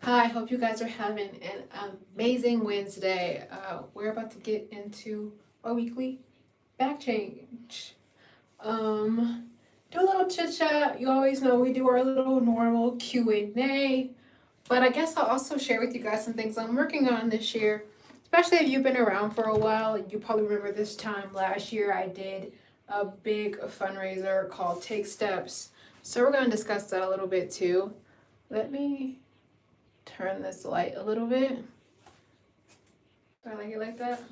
Hi, I hope you guys are having an amazing Wednesday. We're about to get into our weekly back change. Do a little chit chat. You always know we do our little normal Q&A, but I guess I'll also share with you guys some things I'm working on this year. Especially if you've been around for a while, you probably remember this time last year I did a big fundraiser called Take Steps. So we're going to discuss that a little bit too. Let me turn this light a little bit. Do I like it like that?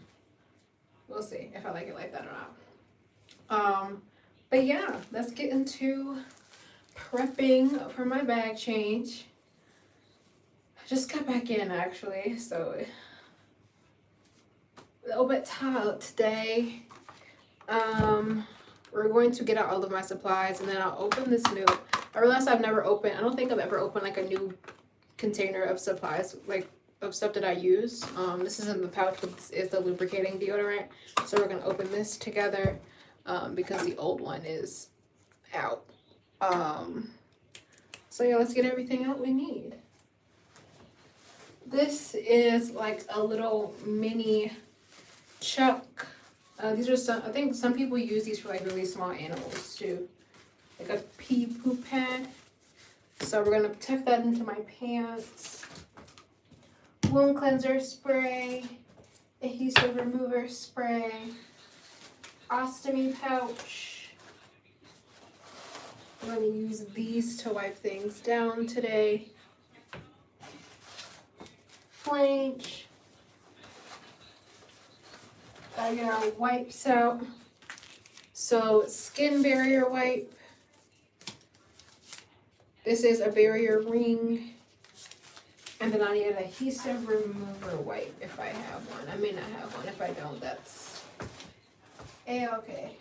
We'll see if I like it like that or not. But yeah, let's get into prepping for my bag change. I just got back in actually, so a little bit tired today. We're going to get out all of my supplies and then I'll open this new. I realized I don't think I've ever opened like a new container of supplies, like of stuff that I use. This is in the pouch, but this is the lubricating deodorant. So we're gonna open this together because the old one is out. So yeah, let's get everything out we need. This is like a little mini chuck. These are I think some people use these for like really small animals too. Like a pee poop pad. So we're gonna tuck that into my pants. Wound cleanser spray, adhesive remover spray, ostomy pouch. I'm gonna use these to wipe things down today. Flange. Gotta get our wipes out. So skin barrier wipe. This is a barrier ring. And then I need an adhesive remover wipe if I have one. I may not have one. If I don't, that's A-okay.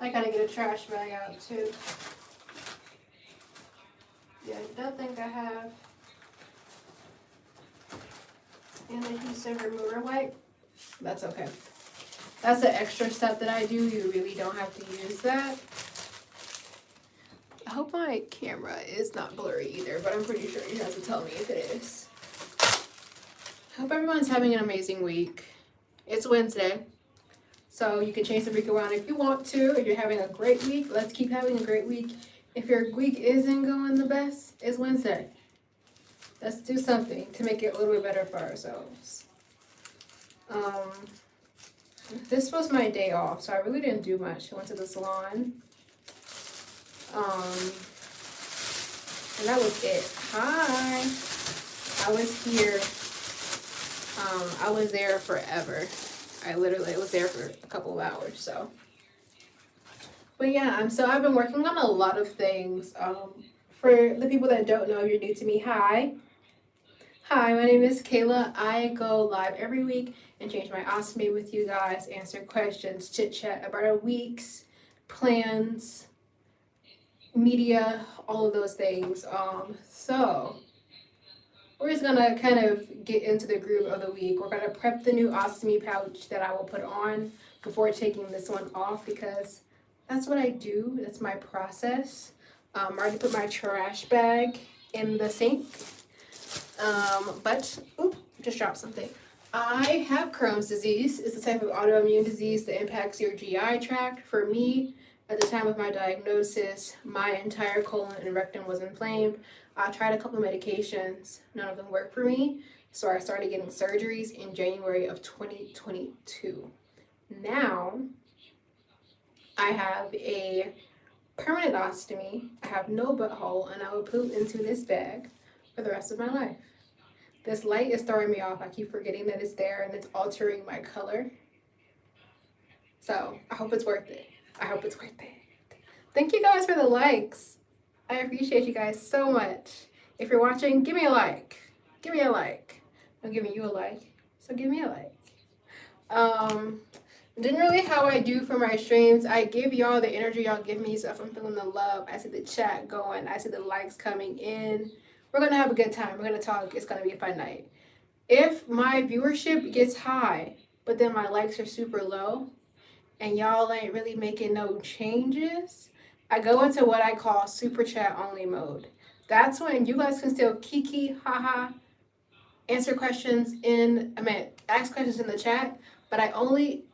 I gotta get a trash bag out too. Yeah, I don't think I have an adhesive remover wipe. That's okay. That's an extra step that I do. You really don't have to use that. I hope my camera is not blurry either, but I'm pretty sure you guys will tell me if it is. I hope everyone's having an amazing week. It's Wednesday, so you can change the week around if you want to. If you're having a great week, let's keep having a great week. If your week isn't going the best, it's Wednesday. Let's do something to make it a little bit better for ourselves. This was my day off, so I really didn't do much. I went to the salon. And that was it. Hi. I was here. I was there forever. I literally was there for a couple of hours, so. But yeah, so I've been working on a lot of things. For the people that don't know, if you're new to me, hi. Hi, my name is Kaylaa. I go live every week and change my ostomy with you guys, answer questions, chit chat about our weeks, plans, media, all of those things. So we're just gonna kind of get into the groove of the week. We're gonna prep the new ostomy pouch that I will put on before taking this one off because that's what I do. That's my process. I already put my trash bag in the sink. But just dropped something. I have Crohn's disease. It's a type of autoimmune disease that impacts your GI tract. For me, at the time of my diagnosis, my entire colon and rectum was inflamed. I tried a couple of medications. None of them worked for me. So I started getting surgeries in January of 2022. Now, I have a permanent ostomy. I have no butthole, and I will poop into this bag for the rest of my life. This light is throwing me off. I keep forgetting that it's there, and it's altering my color. So I hope it's worth it. I hope it's worth it. Thank you guys for the likes. I appreciate you guys so much. If you're watching, give me a like. Give me a like. I'm giving you a like, so give me a like. Generally how I do for my streams, I give y'all the energy y'all give me, so if I'm feeling the love, I see the chat going, I see the likes coming in. We're gonna have a good time. We're gonna talk. It's gonna be a fun night. If my viewership gets high, but then my likes are super low, and y'all ain't really making no changes, I go into what I call super chat only mode. that's when you guys can still kiki, haha, answer questions ask questions in the chat, but I only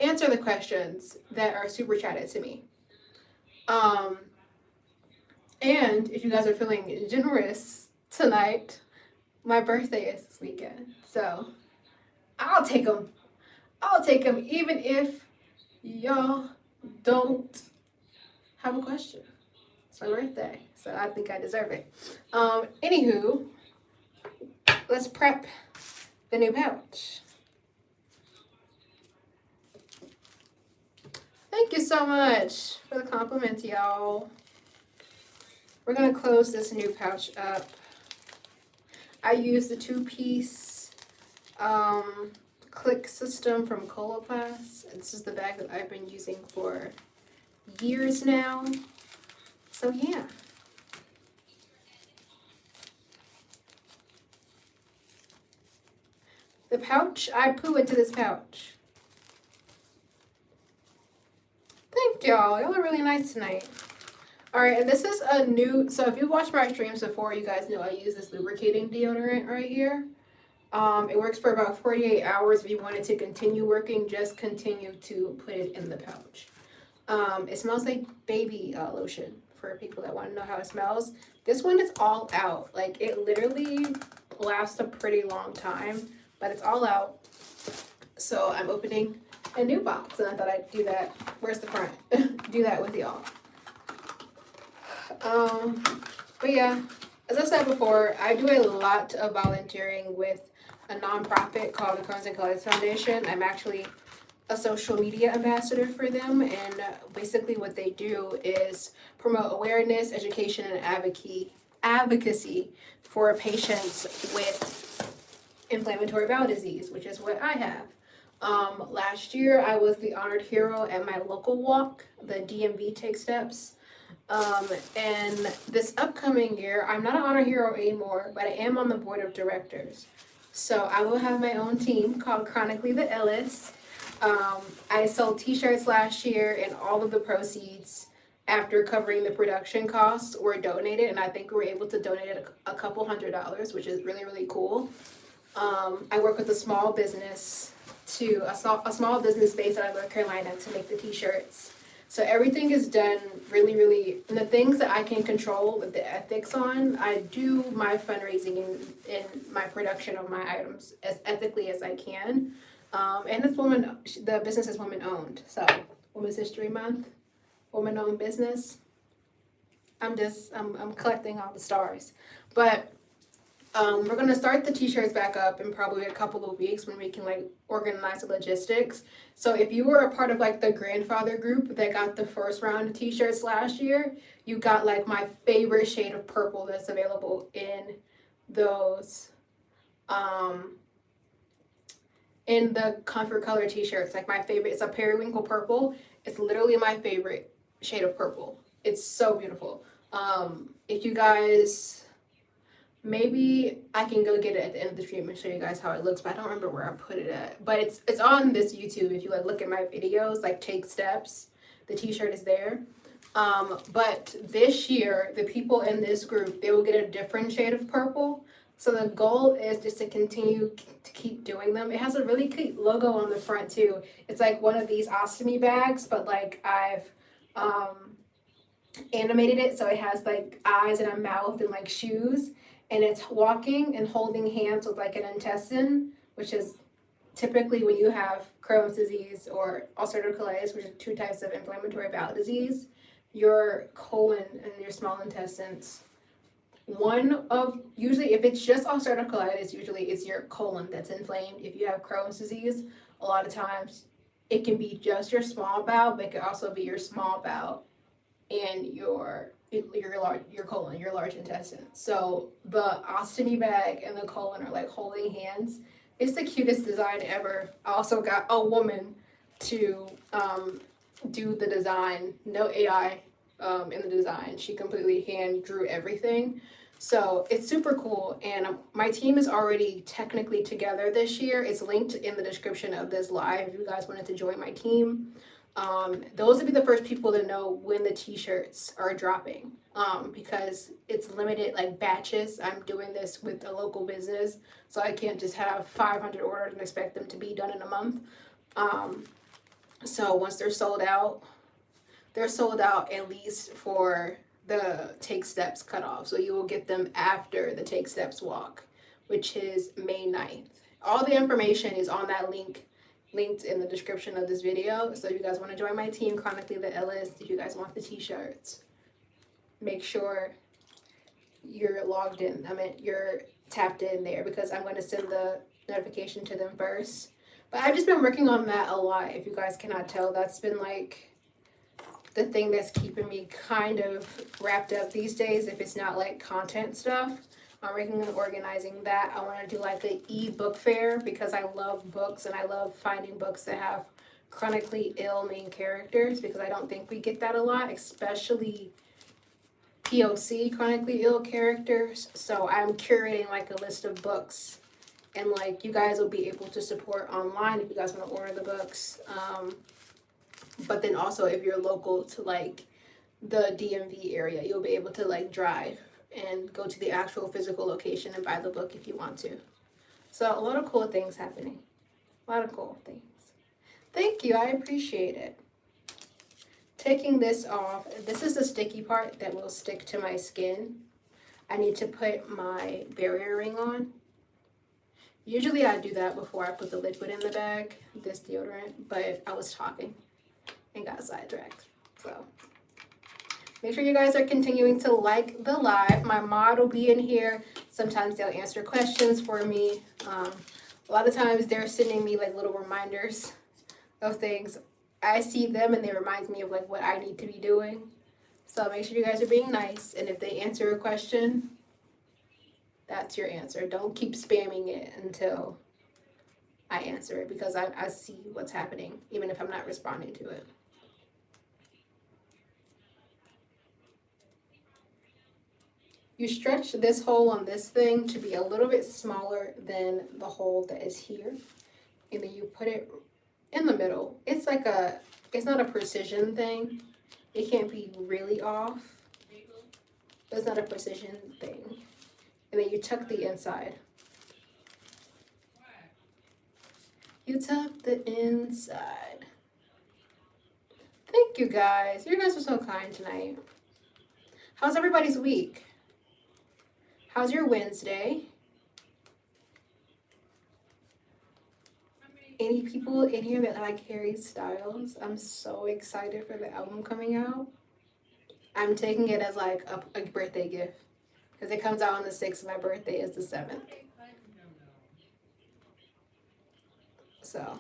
answer the questions that are super chatted to me. And if you guys are feeling generous tonight, my birthday is this weekend, so I'll take them. Even if y'all don't have a question. It's my birthday, so I think I deserve it. Anywho, let's prep the new pouch. Thank you so much for the compliment, y'all. We're gonna close this new pouch up. I use the 2-piece click system from Coloplast. This is the bag that I've been using for years now. So yeah. The pouch, I poo into this pouch. Thank y'all. Y'all are really nice tonight. Alright, and this is a new, so if you watched my streams before, you guys know I use this lubricating deodorant right here. It works for about 48 hours. If you wanted to continue working, just continue to put it in the pouch. It smells like baby lotion for people that want to know how it smells. This one is all out. Like, it literally lasts a pretty long time, but it's all out. So I'm opening a new box, and I thought I'd do that. Where's the front? Do that with y'all. But yeah, as I said before, I do a lot of volunteering with a nonprofit called the Crohn's and Colitis Foundation. I'm actually a social media ambassador for them, and basically what they do is promote awareness, education, and advocacy for patients with inflammatory bowel disease, which is what I have. Last year, I was the honored hero at my local walk, the DMV Take Steps. And this upcoming year, I'm not an honor hero anymore, but I am on the board of directors. So I will have my own team called Chronically the Illest. I sold t-shirts last year, and all of the proceeds, after covering the production costs, were donated, and I think we were able to donate a couple $100, which is really, really cool. I work with a small business a small business based out of North Carolina to make the t-shirts. So everything is done really, really, and the things that I can control with the ethics on, I do my fundraising and my production of my items as ethically as I can. And the business is woman owned. So Women's History Month, woman owned business. I'm collecting all the stars. But we're gonna start the t-shirts back up in probably a couple of weeks when we can organize the logistics. So if you were a part of the grandfather group that got the first round of t-shirts last year, you got my favorite shade of purple that's available in those in the comfort color t-shirts. My favorite, it's a periwinkle purple. It's literally my favorite shade of purple. It's so beautiful. If you guys, maybe I can go get it at the end of the stream and show you guys how it looks, but I don't remember where I put it at. But it's on this YouTube. If you look at my videos, Take Steps, the t-shirt is there. But this year, the people in this group, they will get a different shade of purple. So the goal is just to continue to keep doing them. It has a really cute logo on the front too. It's one of these ostomy bags, but I've animated it so it has eyes and a mouth and shoes. And it's walking and holding hands with an intestine, which is typically when you have Crohn's disease or ulcerative colitis, which are 2 types of inflammatory bowel disease. Your colon and your small intestines, usually if it's just ulcerative colitis, usually it's your colon that's inflamed. If you have Crohn's disease, a lot of times it can be just your small bowel, but it can also be your small bowel and your colon, your large intestine. So the ostomy bag and the colon are holding hands. It's the cutest design ever. I also got a woman to do the design. No AI in the design. She completely hand drew everything. So it's super cool, and my team is already technically together this year. It's linked in the description of this live if you guys wanted to join my team. Those would be the first people to know when the t-shirts are dropping, because it's limited, like batches. I'm doing this with a local business, so I can't just have 500 orders and expect them to be done in a month. So once they're sold out at least for the Take Steps cutoff. So you will get them after the Take Steps walk, which is May 9th. All the information is on that linked in the description of this video. So if you guys want to join my team, Chronically the Illest, if you guys want the t-shirts, make sure you're logged in. You're tapped in there, because I'm going to send the notification to them first. But I've just been working on that a lot. If you guys cannot tell, that's been like the thing that's keeping me kind of wrapped up these days, if it's not like content stuff. I'm working on organizing that. I want to do like the e-book fair, because I love books and I love finding books that have chronically ill main characters, because I don't think we get that a lot, especially POC, chronically ill characters. So I'm curating like a list of books, and like you guys will be able to support online if you guys want to order the books. But then also if you're local to like the DMV area, you'll be able to like drive and go to the actual physical location and buy the book if you want to. So a lot of cool things happening. A lot of cool things. Thank you, I appreciate it. Taking this off, this is the sticky part that will stick to my skin. I need to put my barrier ring on. Usually I do that before I put the liquid in the bag, this deodorant, but I was talking and got sidetracked. So make sure you guys are continuing to like the live. My mod will be in here. Sometimes they'll answer questions for me. A lot of times they're sending me like little reminders of things. I see them and they remind me of like what I need to be doing. So make sure you guys are being nice. And if they answer a question, that's your answer. Don't keep spamming it until I answer it, because I see what's happening, even if I'm not responding to it. You stretch this hole on this thing to be a little bit smaller than the hole that is here. And then you put it in the middle. It's like it's not a precision thing. It can't be really off. It's not a precision thing. And then you tuck the inside. You tuck the inside. Thank you guys. You guys are so kind tonight. How's everybody's week? How's your Wednesday? Any people in here that like Harry Styles? I'm so excited for the album coming out. I'm taking it as like a birthday gift, because it comes out on the 6th. My birthday is the 7th. So.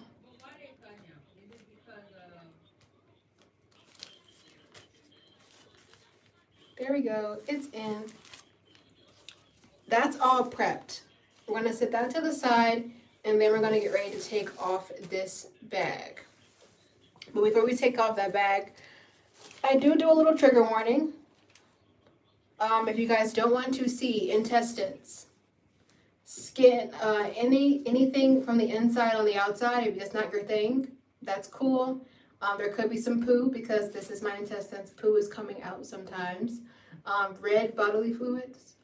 There we go. It's in. That's all prepped. We're going to set that to the side, and then we're going to get ready to take off this bag. But before we take off that bag, I do a little trigger warning. If you guys don't want to see intestines, skin, anything from the inside on the outside, if that's not your thing, that's cool. There could be some poo, because this is my intestines. Poo is coming out sometimes. Red bodily fluids.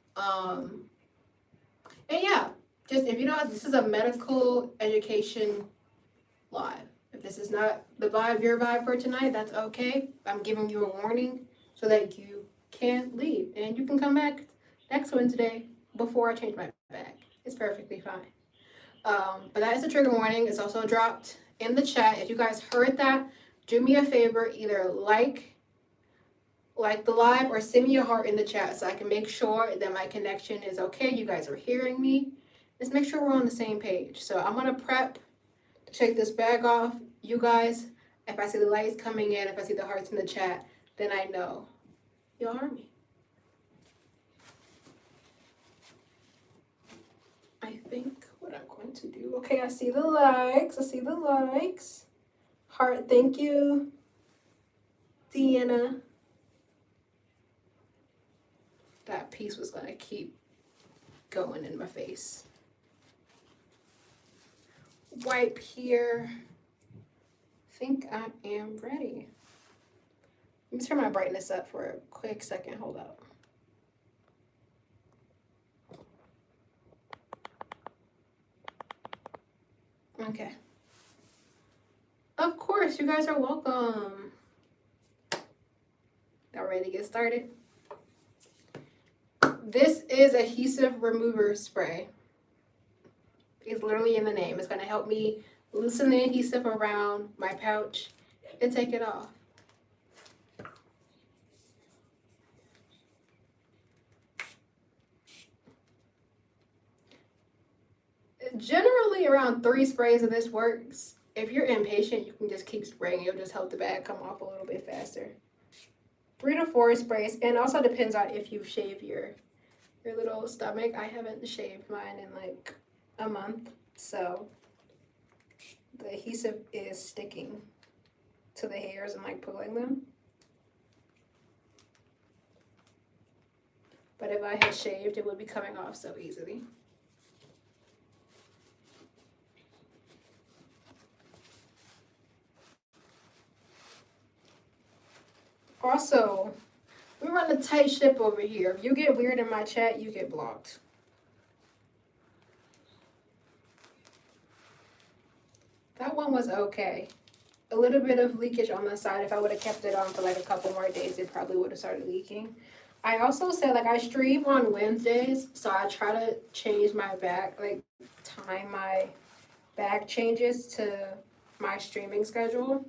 And yeah, just if you know, this is a medical education live. If this is not the vibe, your vibe for tonight, that's okay. I'm giving you a warning so that you can't leave. And you can come back next Wednesday before I change my bag. It's perfectly fine. But that is a trigger warning. It's also dropped in the chat. If you guys heard that, do me a favor, either like the live or send me a heart in the chat so I can make sure that my connection is okay. You guys are hearing me. Let's make sure we're on the same page. So I'm going to prep to take this bag off. You guys, if I see the lights coming in, if I see the hearts in the chat, then I know y'all heard me. I think what I'm going to do. Okay, I see the likes. I see the likes. Heart, thank you, Deanna. That piece was going to keep going in my face. Wipe here. think I am ready. Let me turn my brightness up for a quick second. Hold up. Okay. Of course, you guys are welcome. Y'all ready to get started? This is adhesive remover spray. It's literally in the name. It's going to help me loosen the adhesive around my pouch and take it off. Generally around 3 sprays of this works. If you're impatient, you can just keep spraying. It'll just help the bag come off a little bit faster. 3 to 4 sprays, and also depends on if you shave your little stomach. I haven't shaved mine in like a month, so the adhesive is sticking to the hairs and like pulling them. But if I had shaved, it would be coming off so easily. Also, we run a tight ship over here. If you get weird in my chat, you get blocked. That one was okay. A little bit of leakage on the side. If I would have kept it on for like a couple more days, it probably would have started leaking. I also said, like, I stream on Wednesdays, so I try to change my bag, like, time my bag changes to my streaming schedule.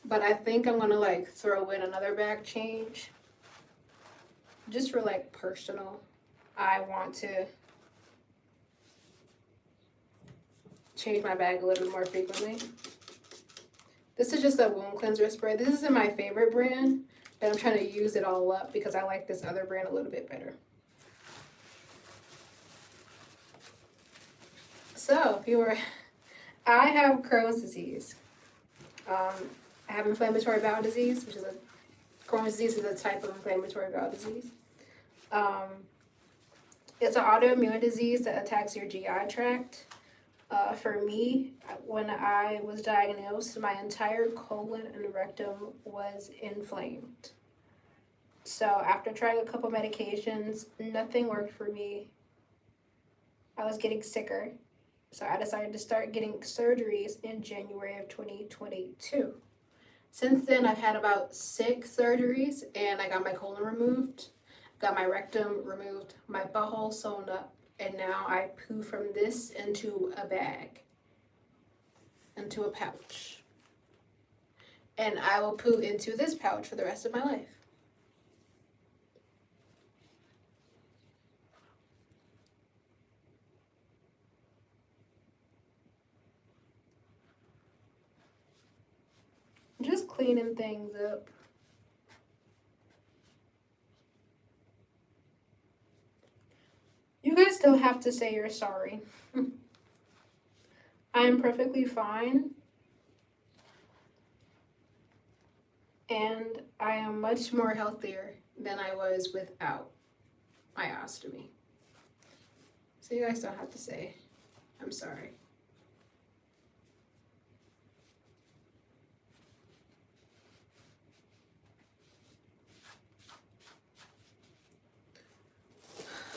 But I think I'm gonna like throw in another bag change just for like personal. I want to change my bag a little bit more frequently. This is just a wound cleanser spray. This isn't my favorite brand, but I'm trying to use it all up because I like this other brand a little bit better. So I have Crohn's disease. I have inflammatory bowel disease, which is Crohn's disease is a type of inflammatory bowel disease. It's an autoimmune disease that attacks your GI tract. For me, when I was diagnosed, my entire colon and rectum was inflamed. So after trying a couple medications, nothing worked for me. I was getting sicker. So I decided to start getting surgeries in January of 2022. Since then, I've had about 6 surgeries, and I got my colon removed, got my rectum removed, my butthole sewn up, and now I poo from this into a bag, into a pouch. And I will poo into this pouch for the rest of my life. Just cleaning things up. You guys don't have to say you're sorry. I am perfectly fine. And I am much more healthier than I was without my ostomy. So you guys don't have to say, I'm sorry.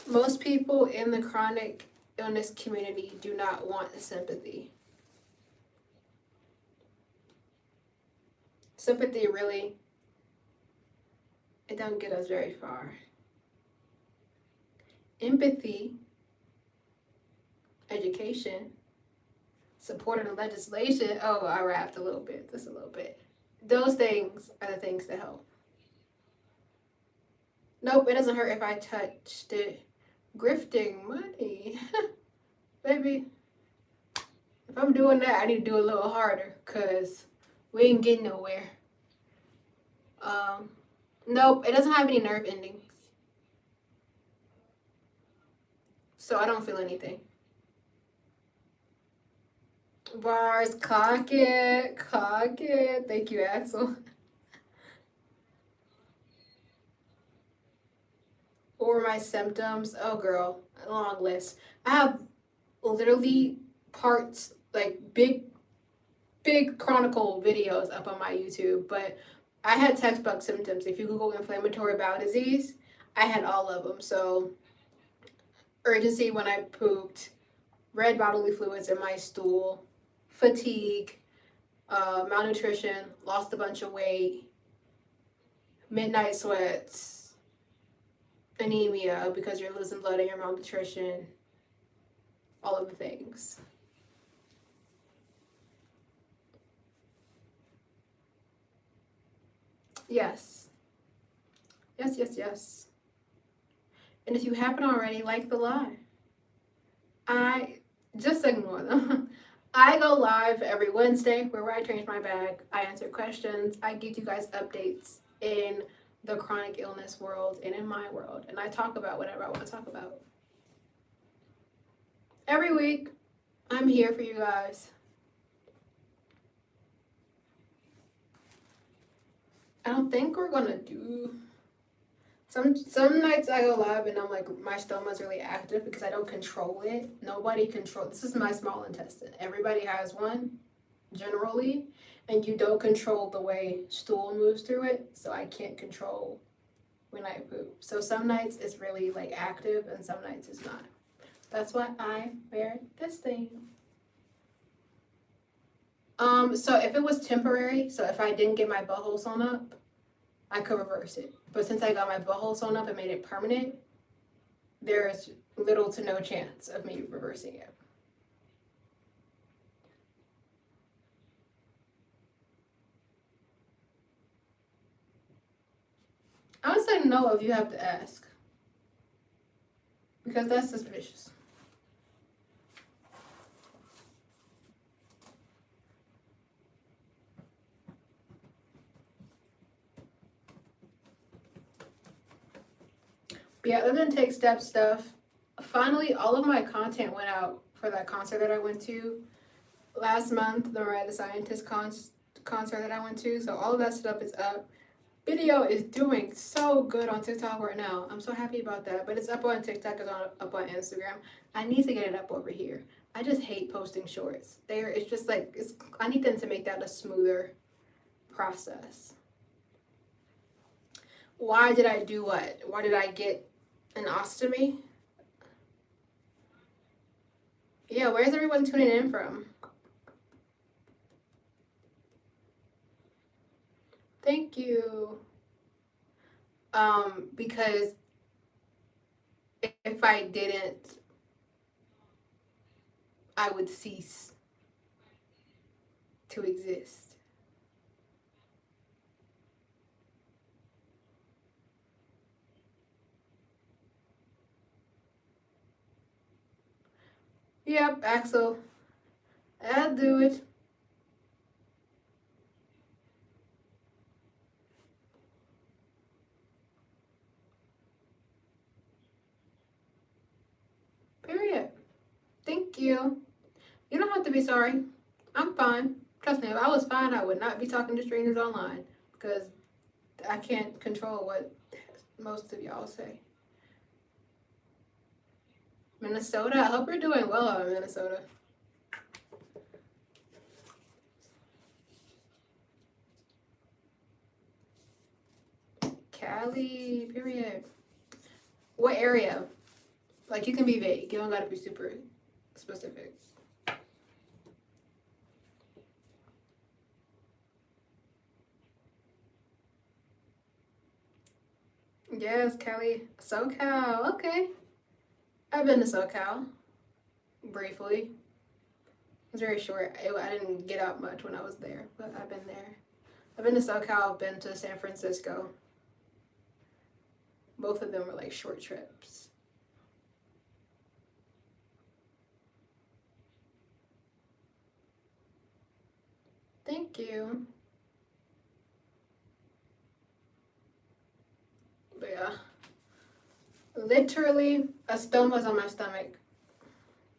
Most people in the chronic illness community do not want sympathy. Sympathy really, it don't get us very far. Empathy, education, support and legislation. Oh, I rapped a little bit, just a little bit. Those things are the things that help. Nope, it doesn't hurt if I touched it. Grifting money. Baby, if I'm doing that, I need to do a little harder because we ain't getting nowhere. Nope, it doesn't have any nerve endings. So I don't feel anything. Bars, cock it. Thank you, Axel. Or my symptoms. Oh, girl, a long list. I have literally parts, like big big chronicle videos up on my YouTube, but I had textbook symptoms. If you Google inflammatory bowel disease, I had all of them. So urgency when I pooped, red bodily fluids in my stool, fatigue, malnutrition, lost a bunch of weight, midnight sweats, anemia because you're losing blood and you're malnutrition, all of the things. Yes. Yes, yes, yes. And if you haven't already, like the live. I just ignore them. I go live every Wednesday where I change my bag. I answer questions. I give you guys updates in the chronic illness world and in my world. And I talk about whatever I want to talk about. Every week, I'm here for you guys. I don't think we're gonna do some nights I go live and I'm like, my stoma's really active because I don't control it. Nobody controls. This is my small intestine. Everybody has one, generally, and you don't control the way stool moves through it. So I can't control when I poop. So some nights it's really like active and some nights it's not. That's why I wear this thing. So if it was temporary, so if I didn't get my butthole sewn up, I could reverse it. But since I got my butthole sewn up and made it permanent, there's little to no chance of me reversing it. I would say no if you have to ask. Because that's suspicious. But yeah, other than Take Steps stuff, finally all of my content went out for that concert that I went to last month, the Miranda the Scientist concert that I went to. So all of that stuff is up. Video is doing so good on TikTok right now. I'm so happy about that. But it's up on TikTok, it's up on Instagram. I need to get it up over here. I just hate posting shorts. It's just like, I need them to make that a smoother process. Why did I do what? Why did I get an ostomy? Yeah, where's everyone tuning in from? Thank you. Because if I didn't, I would cease to exist. Yep, Axel. I'll do it. Period. Thank you. You don't have to be sorry. I'm fine. Trust me, if I was fine, I would not be talking to strangers online because I can't control what most of y'all say. Minnesota. I hope you're doing well out in Minnesota. Cali, period. What area? Like, you can be vague. You don't gotta be super specific. Yes, Cali. SoCal. Okay. I've been to SoCal. Briefly. It was very short. I didn't get out much when I was there, but I've been there. I've been to SoCal, I've been to San Francisco. Both of them were like short trips. Thank you. But yeah. Literally, a stoma's on my stomach.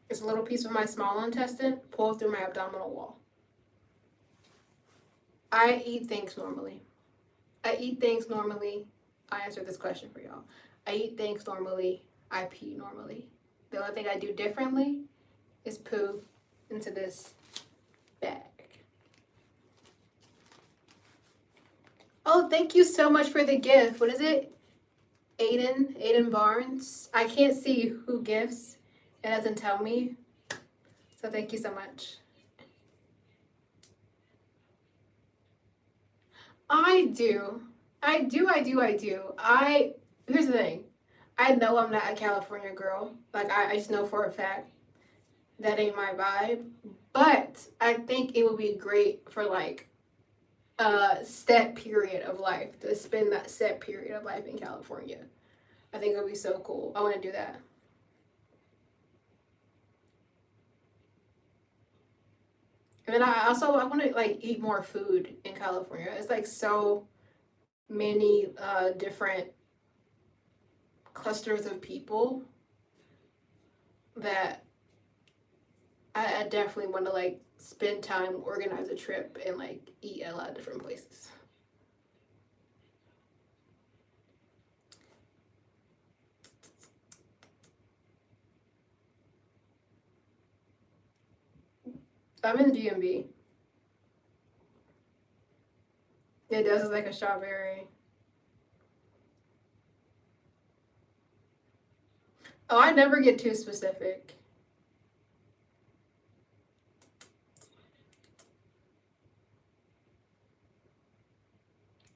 It's a little piece of my small intestine pulled through my abdominal wall. I eat things normally. I answered this question for y'all. I eat things normally. I pee normally. The only thing I do differently is poo into this bag. Oh, thank you so much for the gift. What is it? Aiden Barnes. I can't see who gifts. It doesn't tell me. So thank you so much. I do. Here's the thing. I know I'm not a California girl. Like I just know for a fact that ain't my vibe. But I think it would be great for like a set period of life, to spend that set period of life in California. I think it would be so cool. I want to do that. And then I want to like eat more food in California. It's like so many different clusters of people that I definitely want to like spend time, organize a trip, and like eat at a lot of different places. I'm in the DMV. It does look like a strawberry. Oh, I never get too specific.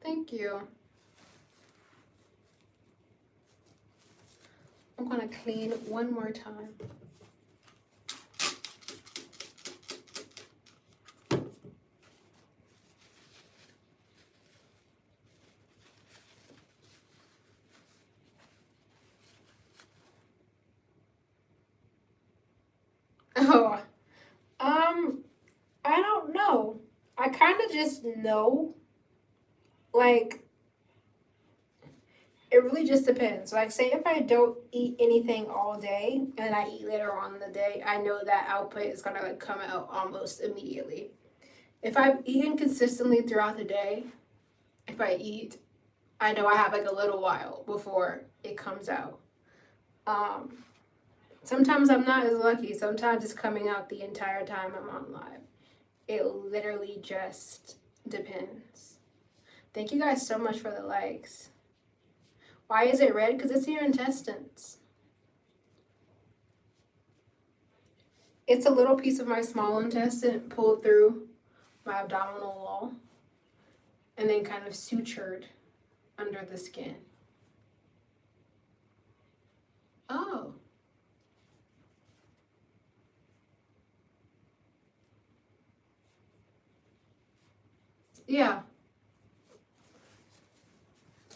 Thank you. I'm gonna clean one more time. Oh, I don't know. I kind of just know. Like, it really just depends. Like, say if I don't eat anything all day and I eat later on in the day, I know that output is gonna like come out almost immediately. If I've eaten consistently throughout the day, if I eat, I know I have like a little while before it comes out. Sometimes I'm not as lucky. Sometimes it's coming out the entire time I'm on live. It literally just depends. Thank you guys so much for the likes. Why is it red? Because it's in your intestines. It's a little piece of my small intestine pulled through my abdominal wall and then kind of sutured under the skin. Oh. Yeah.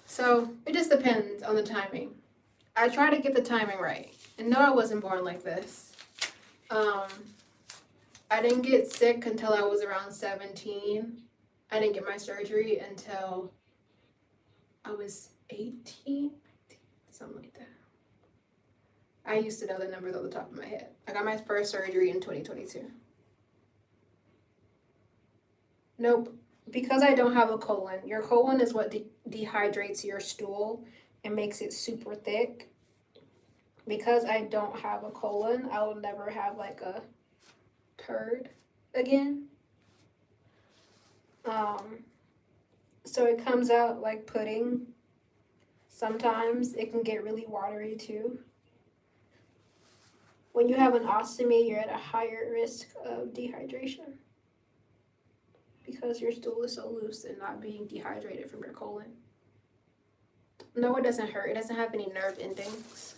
So it just depends on the timing. I try to get the timing right. And no, I wasn't born like this. I didn't get sick until I was around 17. I didn't get my surgery until I was 18, something like that. I used to know the numbers off the top of my head. I got my first surgery in 2022. Nope. Because I don't have a colon. Your colon is what dehydrates your stool and makes it super thick. Because I don't have a colon, I will never have like a turd again. So it comes out like pudding. Sometimes it can get really watery too. When you have an ostomy, you're at a higher risk of dehydration because your stool is so loose and not being dehydrated from your colon. No, it doesn't hurt. It doesn't have any nerve endings.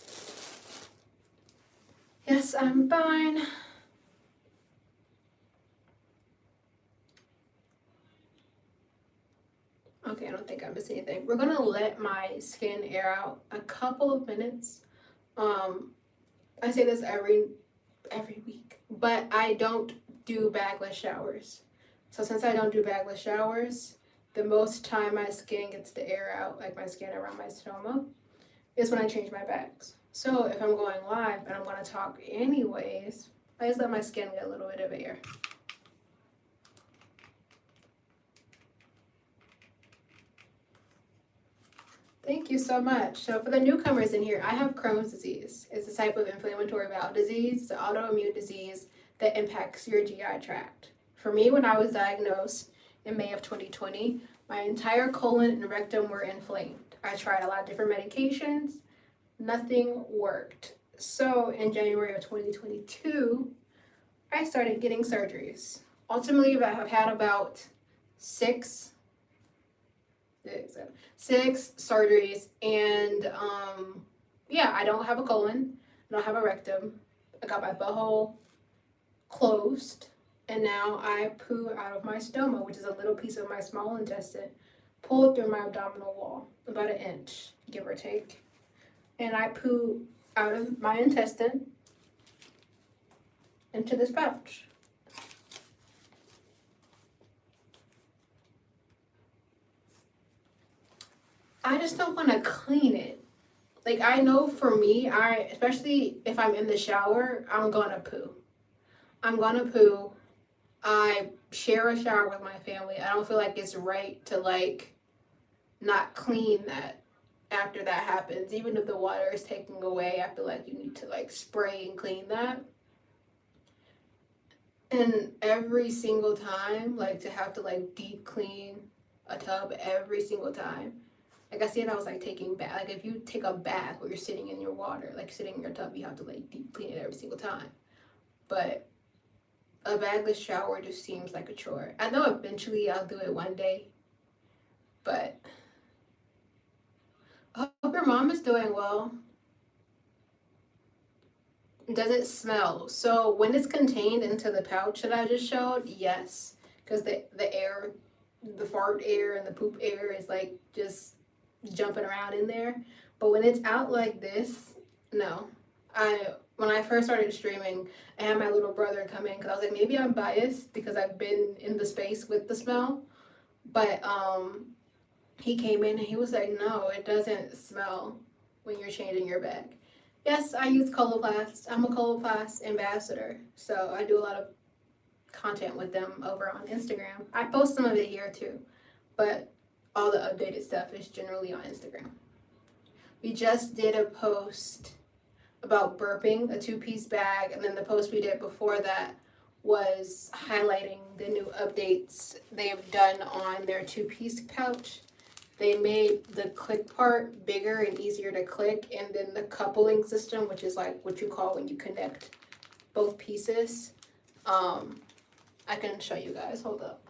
Yes, I'm fine. Okay, I don't think I missed anything. We're gonna let my skin air out a couple of minutes. I say this every week, but I don't do bagless showers. So since I don't do bagless showers, the most time my skin gets to air out, like my skin around my stoma, is when I change my bags. So if I'm going live and I'm gonna talk anyways, I just let my skin get a little bit of air. Thank you so much. So for the newcomers in here, I have Crohn's disease. It's a type of inflammatory bowel disease. It's an autoimmune disease that impacts your GI tract. For me, when I was diagnosed in May of 2020, My entire colon and rectum were inflamed. I tried a lot of different medications. Nothing worked. So in January of 2022, I started getting surgeries. Ultimately, I've had about six surgeries, and yeah, I don't have a colon, I don't have a rectum. I got my butthole closed, and now I poo out of my stoma, which is a little piece of my small intestine, pulled through my abdominal wall, about an inch, give or take. And I poo out of my intestine into this pouch. I just don't want to clean it. Like, I know for me, especially if I'm in the shower, I'm gonna poo. I'm gonna poo. I share a shower with my family. I don't feel like it's right to like not clean that after that happens. Even if the water is taken away, I feel like you need to like spray and clean that. And every single time, like to have to like deep clean a tub every single time. Like I said, I was like taking bath. Like if you take a bath where you're sitting in your water, like sitting in your tub, you have to like deep clean it every single time. But a bagless shower just seems like a chore. I know eventually I'll do it one day, but I hope your mom is doing well. Does it smell? So when it's contained into the pouch that I just showed, yes, because the air, the fart air and the poop air is like just jumping around in there. But when it's out like this, no. When I first started streaming, I had my little brother come in because I was like, maybe I'm biased because I've been in the space with the smell. But he came in and he was like, no, it doesn't smell when you're changing your bag. Yes, I use Coloplast. I'm a Coloplast ambassador, so I do a lot of content with them over on Instagram. I post some of it here too, but all the updated stuff is generally on Instagram. We just did a post about burping, a 2-piece bag, and then the post we did before that was highlighting the new updates they've done on their 2-piece pouch. They made the click part bigger and easier to click, and then the coupling system, which is like what you call when you connect both pieces. I can show you guys, hold up.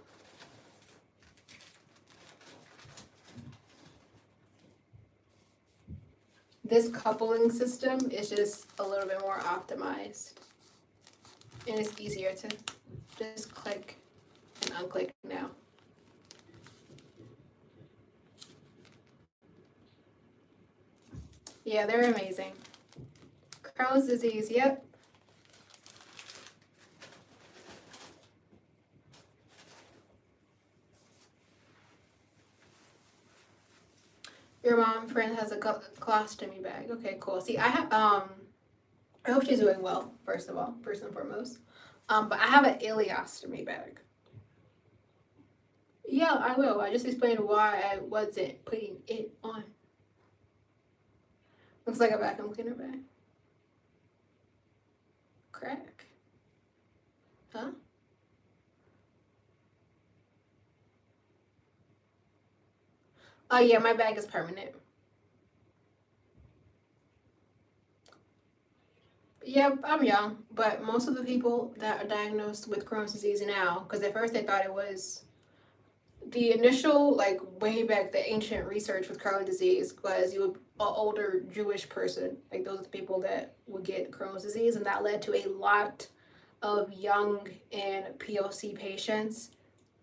This coupling system is just a little bit more optimized, and it's easier to just click and unclick now. Yeah, they're amazing. Crohn's disease, yep. Your mom friend has a colostomy bag. Okay, cool. See, I have I hope she's doing well, first of all, first and foremost. But I have an ileostomy bag. Yeah, I will. I just explained why I wasn't putting it on. Looks like a vacuum cleaner bag. Crack. Huh? Oh yeah, my bag is permanent. Yep, I'm young, but most of the people that are diagnosed with Crohn's disease now, because at first they thought it was the initial, like way back, the ancient research with Crohn's disease was you would an older Jewish person, like those are the people that would get Crohn's disease, and that led to a lot of young and POC patients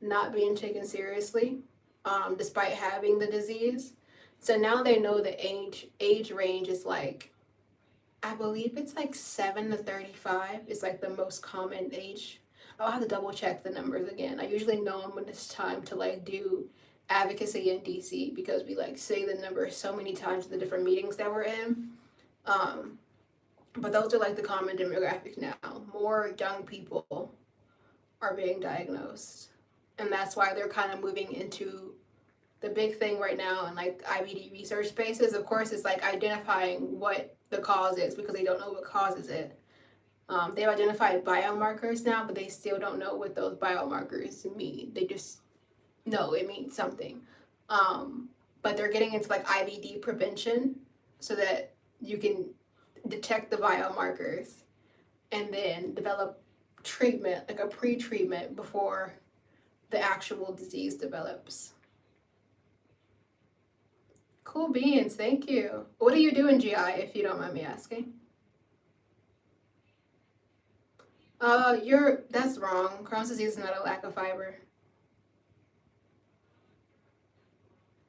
not being taken seriously, despite having the disease. So now they know the age range is like, I believe it's like 7 to 35 is like the most common age. I'll have to double check the numbers again. I usually know them when it's time to like do advocacy in DC because we like say the number so many times in the different meetings that we're in. But those are like the common demographics now. More young people are being diagnosed. And that's why they're kind of moving into the big thing right now in like IBD research spaces. Of course, it's like identifying what the cause is because they don't know what causes it. They've identified biomarkers now, but they still don't know what those biomarkers mean. They just no, it means something. But they're getting into like IBD prevention so that you can detect the biomarkers and then develop treatment, like a pre-treatment before the actual disease develops. Cool beans, thank you. What do you do in GI, if you don't mind me asking? That's wrong. Crohn's disease is not a lack of fiber.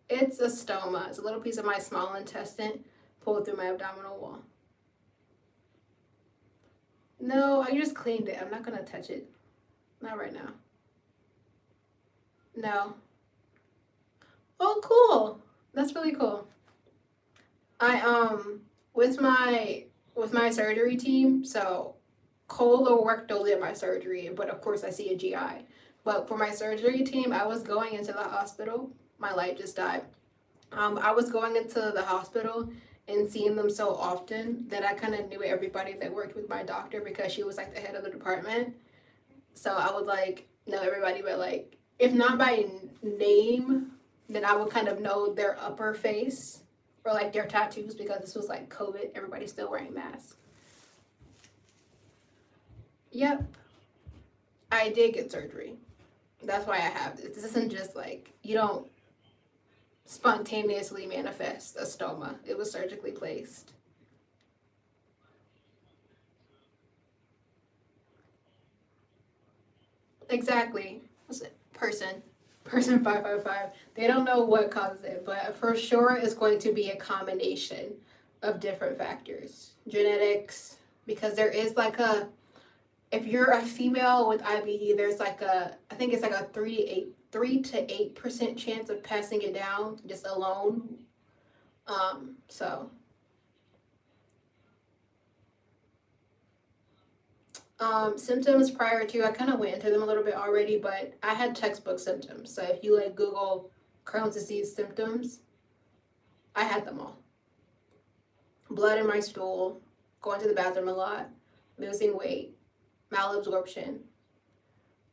It's a stoma. It's a little piece of my small intestine pulled through my abdominal wall. No, I just cleaned it. I'm not gonna touch it. Not right now. No. Oh, cool. That's really cool. I with my surgery team, so colorectal did my surgery, but of course I see a GI. But for my surgery team, I was going into the hospital. My light just died. I was going into the hospital and seeing them so often that I kind of knew everybody that worked with my doctor because she was like the head of the department. So I would like know everybody, but like if not by name, then I would kind of know their upper face or like their tattoos because this was like COVID. Everybody's still wearing masks. Yep, I did get surgery. That's why I have this. This isn't just like you don't spontaneously manifest a stoma. It was surgically placed. Exactly. What's it? Person 555. They don't know what causes it, but for sure it's going to be a combination of different factors. Genetics, because there is like a, if you're a female with IBD, there's like a, I think it's like a 3 to 8% chance of passing it down just alone. So symptoms prior to, I kind of went into them a little bit already, but I had textbook symptoms. So if you like Google Crohn's disease symptoms, I had them all. Blood in my stool, going to the bathroom a lot, losing weight, malabsorption,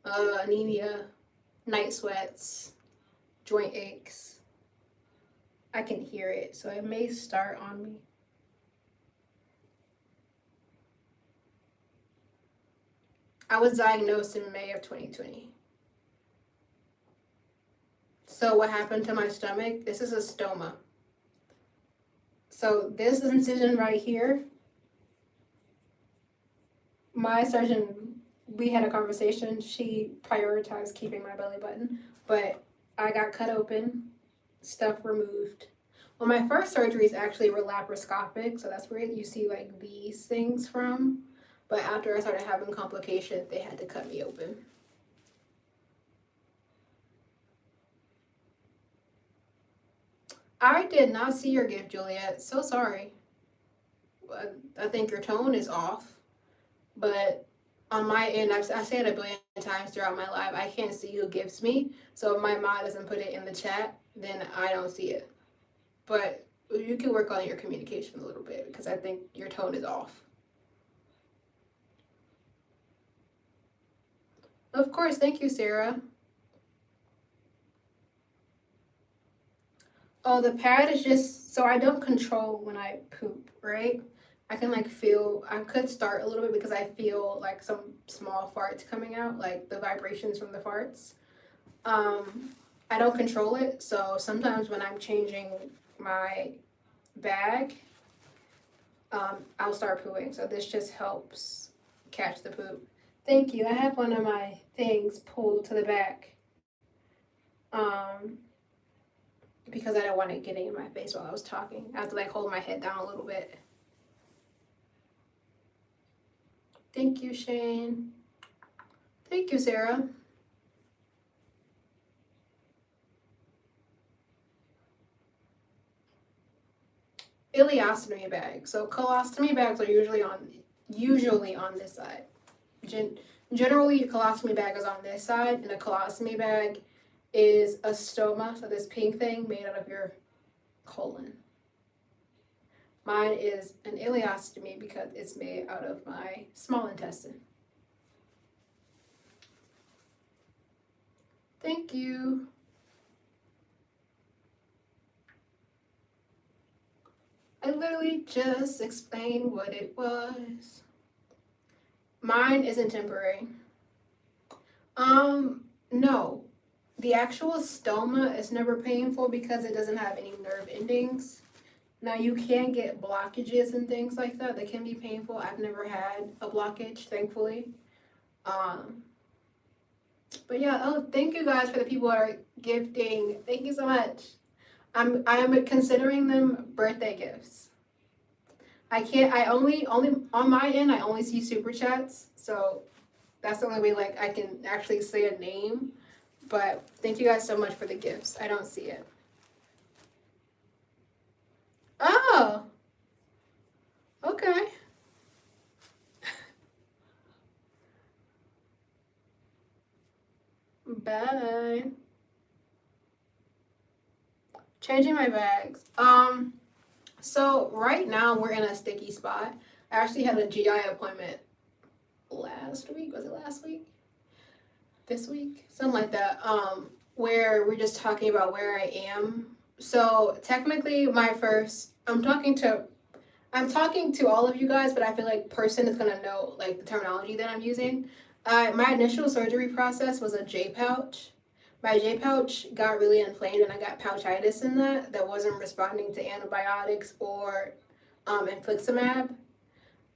anemia, night sweats, joint aches. I can hear it, so it may start on me. I was diagnosed in May of 2020. So what happened to my stomach? This is a stoma. So this incision right here, my surgeon, we had a conversation. She prioritized keeping my belly button, but I got cut open, stuff removed. Well, my first surgeries actually were laparoscopic, so that's where you see like these things from. But after I started having complications, they had to cut me open. I did not see your gift, Juliet. So sorry. I think your tone is off. But on my end, I said it a billion times throughout my life, I can't see who gives me. So if my mom doesn't put it in the chat, then I don't see it. But you can work on your communication a little bit because I think your tone is off. Of course, thank you, Sarah. Oh, the pad is just so I don't control when I poop, right? I can like feel, I could start a little bit because I feel like some small farts coming out, like the vibrations from the farts. I don't control it, so sometimes when I'm changing my bag, I'll start pooing. So this just helps catch the poop. Thank you. I have one of my things pulled to the back. Because I don't want it getting in my face while I was talking. I have to like hold my head down a little bit. Thank you, Shane. Thank you, Sarah. Ileostomy bag. So colostomy bags are usually on this side. Generally, a colostomy bag is on this side, and a colostomy bag is a stoma, so this pink thing made out of your colon. Mine is an ileostomy because it's made out of my small intestine. Thank you. I literally just explained what it was. Mine isn't temporary. No. The actual stoma is never painful because it doesn't have any nerve endings. Now you can get blockages and things like that that can be painful. I've never had a blockage, thankfully. Um, but yeah, oh, thank you guys for the people who are gifting. Thank you so much. I'm considering them birthday gifts. I only on my end I only see super chats, so that's the only way like I can actually say a name. But thank you guys so much for the gifts. I don't see it. Oh, okay. Bye. Changing my bags. So right now we're in a sticky spot. I actually had a GI appointment last week. Was it last week? This week? Something like that. Where we're just talking about where I am. So technically I'm talking to all of you guys, but I feel like person is gonna know like the terminology that I'm using. My initial surgery process was a J pouch. My J pouch got really inflamed and I got pouchitis in that wasn't responding to antibiotics or infliximab.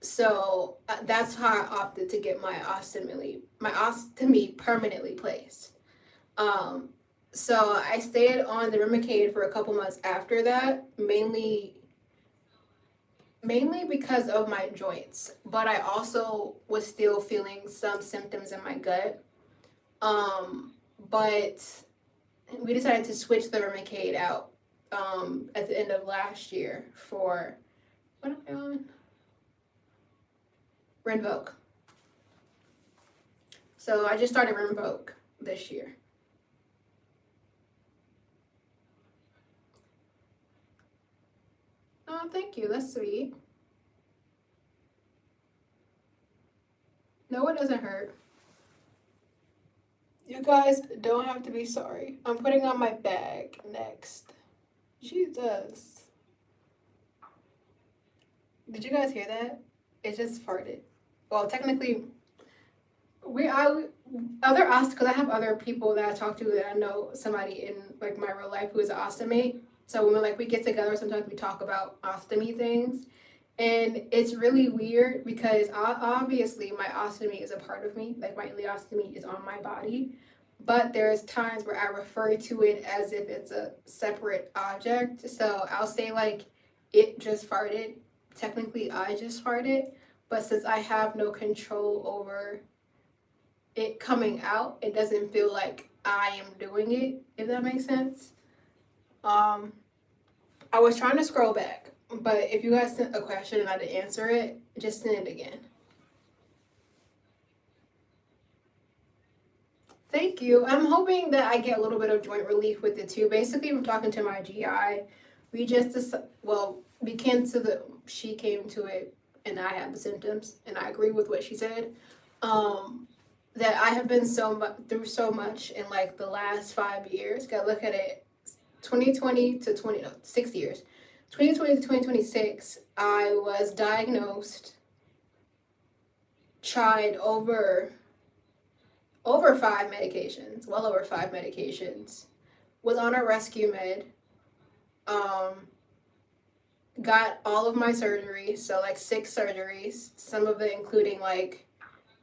So that's how I opted to get my ostomy permanently placed. Um, so I stayed on the Remicade for a couple months after that, mainly because of my joints, but I also was still feeling some symptoms in my gut. But we decided to switch the Remicade out at the end of last year for what am I on? Rinvoq. So I just started Rinvoq this year. Oh, thank you. That's sweet. No, it doesn't hurt. You guys don't have to be sorry. I'm putting on my bag next. Jesus. Did you guys hear that? It just farted. Well, technically, because I have other people that I talk to that I know somebody in like my real life who is an ostomy. So when we get together, sometimes we talk about ostomy things, and it's really weird because obviously my ostomy is a part of me, like my ileostomy is on my body, but there's times where I refer to it as if it's a separate object. So I'll say like it just farted. Technically, I just farted, but since I have no control over it coming out, it doesn't feel like I am doing it, if that makes sense. I was trying to scroll back, but if you guys sent a question and I didn't answer it, just send it again. Thank you. I'm hoping that I get a little bit of joint relief with it too. Basically, I'm talking to my GI. She came to it and I had the symptoms and I agree with what she said. That I have been through so much in like the last 5 years. Gotta look at it, 2020 to 6 years. 2020 to 2026, I was diagnosed, tried over 5 medications, well over 5 medications, was on a rescue med, got all of my surgeries, so like 6 surgeries, some of it including like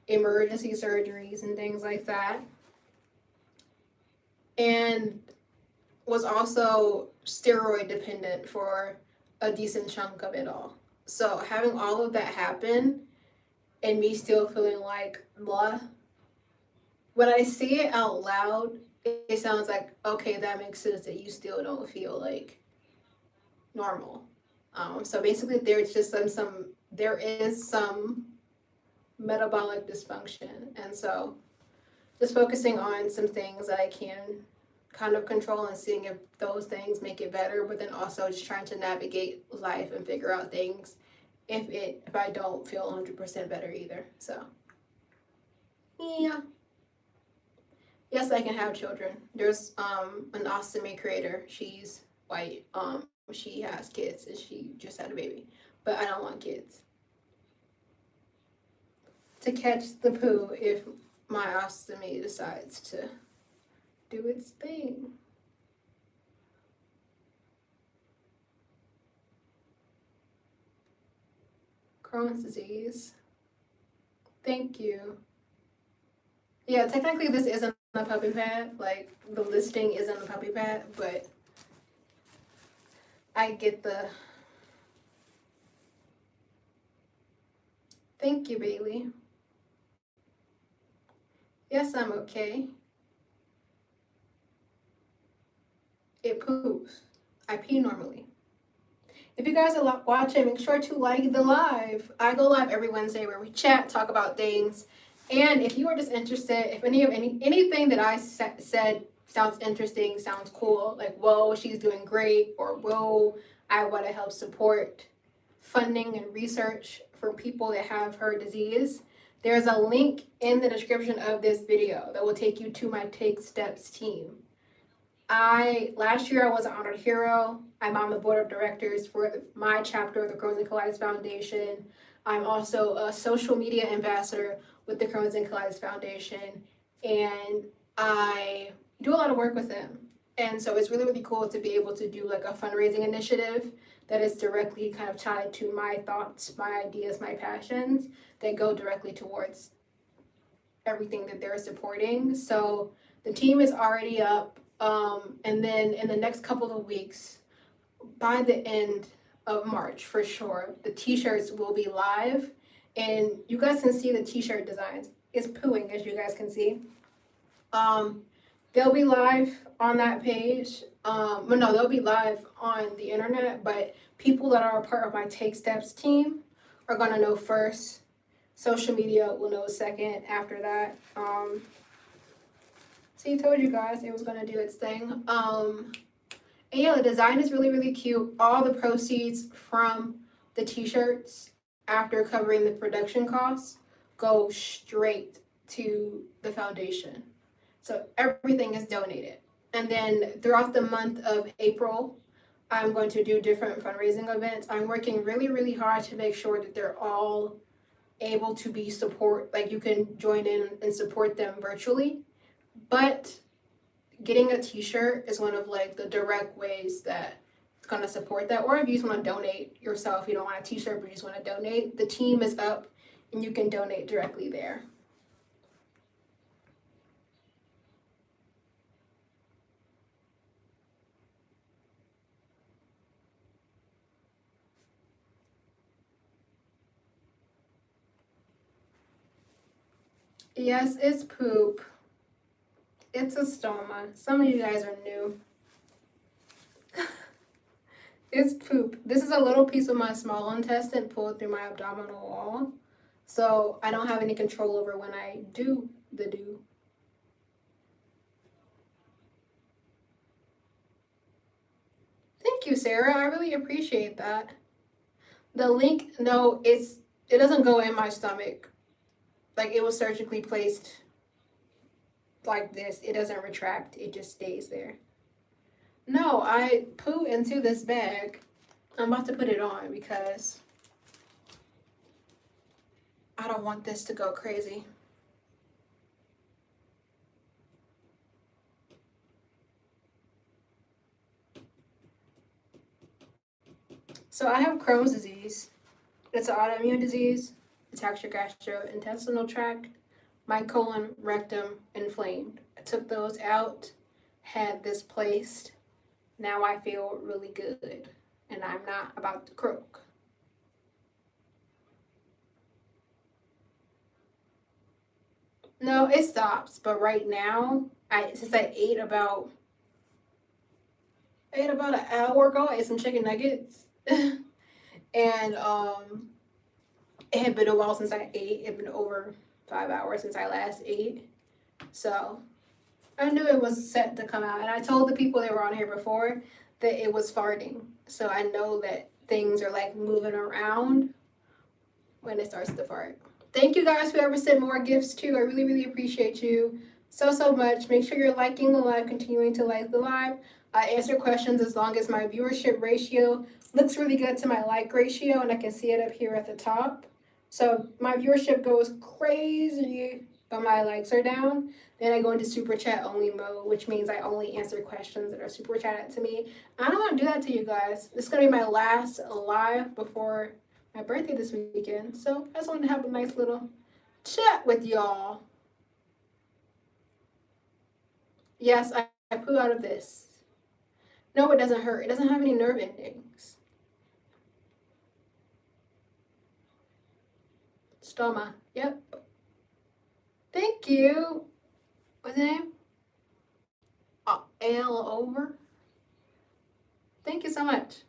emergency surgeries and things like that, and was also steroid dependent for a decent chunk of it all. So having all of that happen and me still feeling like blah, when I say it out loud, it sounds like, okay, that makes sense that you still don't feel like normal. So basically there is some metabolic dysfunction, and so just focusing on some things that I can kind of control and seeing if those things make it better, but then also just trying to navigate life and figure out things if I don't feel 100% better either. So yeah. Yes, I can have children. There's an ostomy creator. She's white. she has kids and she just had a baby. But I don't want kids. To catch the poo if my ostomy decides to do its thing. Crohn's disease. Thank you. Yeah, technically this isn't a puppy pad. Like, the listing isn't a puppy pad, but I get the... Thank you, Bailey. Yes, I'm okay. It poops. I pee normally. If you guys are watching, make sure to like the live. I go live every Wednesday where we chat, talk about things. And if you are just interested, if anything that I said sounds interesting, sounds cool, like, whoa, she's doing great, or whoa, I want to help support funding and research for people that have her disease, there's a link in the description of this video that will take you to my Take Steps team. Last year I was an honored hero. I'm on the board of directors for my chapter of the Crohn's and Colitis Foundation. I'm also a social media ambassador with the Crohn's and Colitis Foundation, and I do a lot of work with them. And so it's really, really cool to be able to do like a fundraising initiative that is directly kind of tied to my thoughts, my ideas, my passions that go directly towards everything that they're supporting. So the team is already up. And then in the next couple of weeks, by the end of March for sure, the t-shirts will be live, and you guys can see the t-shirt designs. It's pooing, as you guys can see. They'll be live on that page. Well, no, they'll be live on the internet, but people that are a part of my Take Steps team are gonna know first. Social media will know second after that. See, I told you guys it was gonna do its thing. And yeah, the design is really, really cute. All the proceeds from the t-shirts, after covering the production costs, go straight to the foundation. So everything is donated. And then throughout the month of April, I'm going to do different fundraising events. I'm working really, really hard to make sure that they're all able to be like you can join in and support them virtually. But getting a t-shirt is one of like the direct ways that it's gonna support that. Or if you just want to donate yourself, you don't want a t-shirt but you just want to donate, the team is up and you can donate directly there. Yes, it's poop. It's a stoma. Some of you guys are new. It's poop. This is a little piece of my small intestine pulled through my abdominal wall. So I don't have any control over when I do the do. Thank you, Sarah. I really appreciate that. The link, no, it doesn't go in my stomach. Like, it was surgically placed like this. It doesn't retract. It just stays there. No, I poo into this bag. I'm about to put it on because I don't want this to go crazy. So I have Crohn's disease. It's an autoimmune disease. Attacks your gastrointestinal tract. My colon, rectum, inflamed. I took those out, had this placed. Now I feel really good, and I'm not about to croak. No, it stops, but right now, since I ate about an hour ago, I ate some chicken nuggets, and it had been a while since I ate. It had been over 5 hours since I last ate, so I knew it was set to come out. And I told the people that were on here before that it was farting, so I know that things are like moving around when it starts to fart. Thank you guys, whoever sent more gifts too. I really, really appreciate you so much. Make sure you're liking the live, continuing to like the live. I answer questions as long as my viewership ratio looks really good to my like ratio, and I can see it up here at the top. So my viewership goes crazy, but my likes are down. Then I go into super chat only mode, which means I only answer questions that are super chatted to me. I don't want to do that to you guys. This is going to be my last live before my birthday this weekend. So I just wanted to have a nice little chat with y'all. Yes, I poo out of this. No, it doesn't hurt. It doesn't have any nerve endings. Stoma. Yep. Thank you. What's the name? L over. Thank you so much.